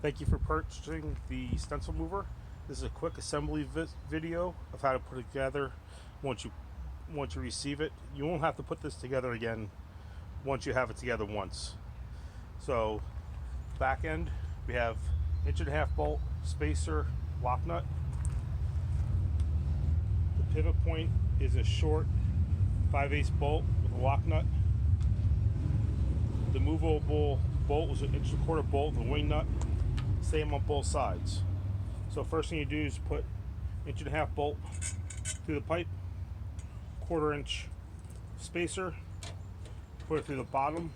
Thank you for purchasing the stencil mover. This is a quick assembly video of how to put it together once you receive it. You won't have to put this together again once you have it together once. So back end, we have 1.5" bolt, spacer, lock nut. The pivot point is a short 5/8" bolt with a lock nut. The movable bolt was an 1.25" bolt with a wing nut. Same on both sides. So first thing you do is put 1.5" bolt through the pipe, 1/4 inch spacer, put it through the bottom.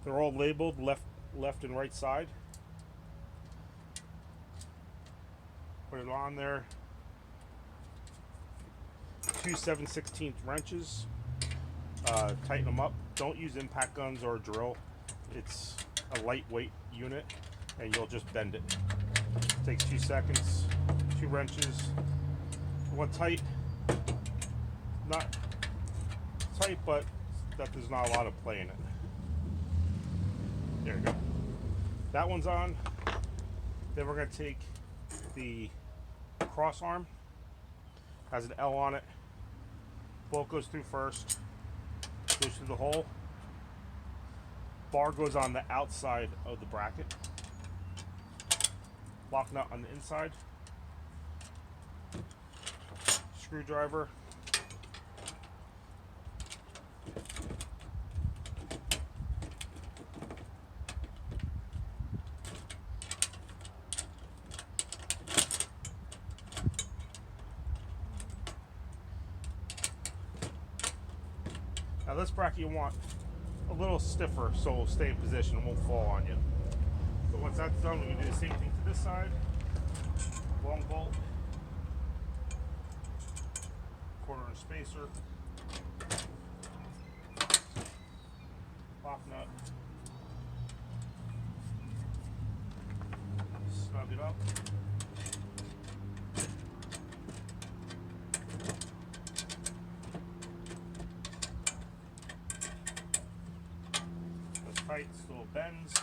They're all labeled left and right side. Put it on there. 2 7/16 wrenches. Tighten them up. Don't use impact guns or a drill. It's a lightweight unit and you'll just bend it. Takes 2 seconds. 2 wrenches. You want tight. Not tight, but that there's not a lot of play in it. There you go. That one's on. Then we're going to take the cross arm. Has an L on it. Bolt goes through first. Goes through the hole. Bar goes on the outside of the bracket. Lock nut on the inside. Screwdriver. Now this bracket you want a little stiffer so it'll stay in position and won't fall on you. So once that's done, we're going to do the same thing to this side. Long bolt, 1/4 inch spacer, lock nut, snug it up. That's tight, still bends.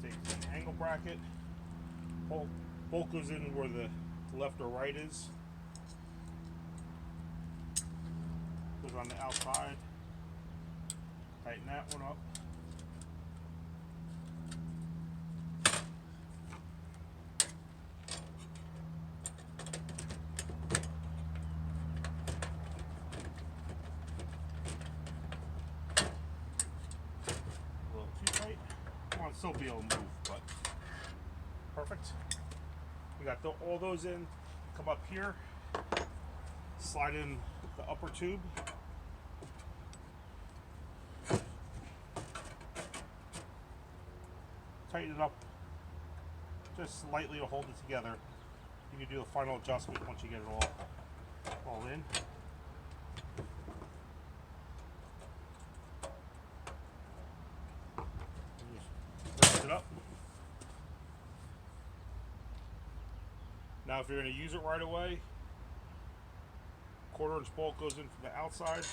Take the angle bracket. Bolt goes in where the left or right is. Goes on the outside. Tighten that one up. A little too tight. Come on, still be able to move, but perfect. We got all those in. Come up here, slide in the upper tube. Tighten it up just slightly to hold it together. You can do a final adjustment once you get it all in. Lift it up. Now if you're going to use it right away, 1/4 inch bolt goes in from the outside,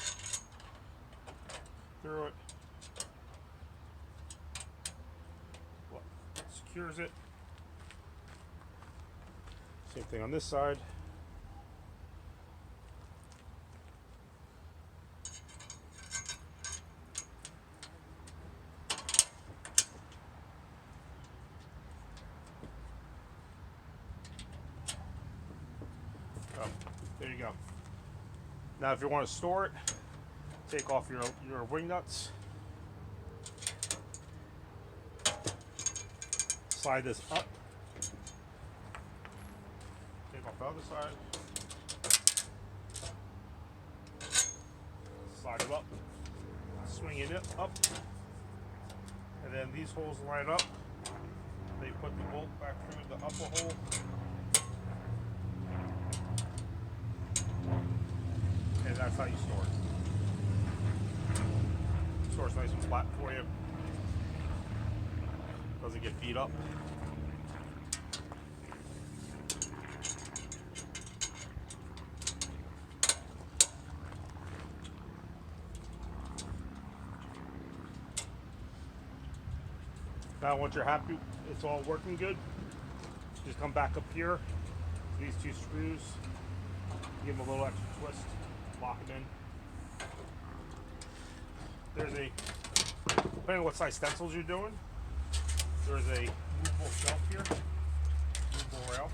through it, secures it. Same thing on this side. Oh, there you go. Now if you want to store it, take off your wing nuts. Slide this up. Take off the other side. Slide it up. Swing it up. And then these holes line up. They put the bolt back through the upper hole. And that's how you store it. Store it nice and flat for you. Doesn't get beat up. Now once you're happy it's all working good, just come back up here, these two screws, give them a little extra twist, lock them in. There's a, depending on what size stencils you're doing, there's a movable shelf here, movable rail,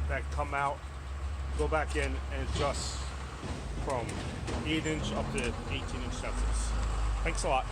that come out, go back in, and adjust from 8-inch up to 18-inch stencils. Thanks a lot.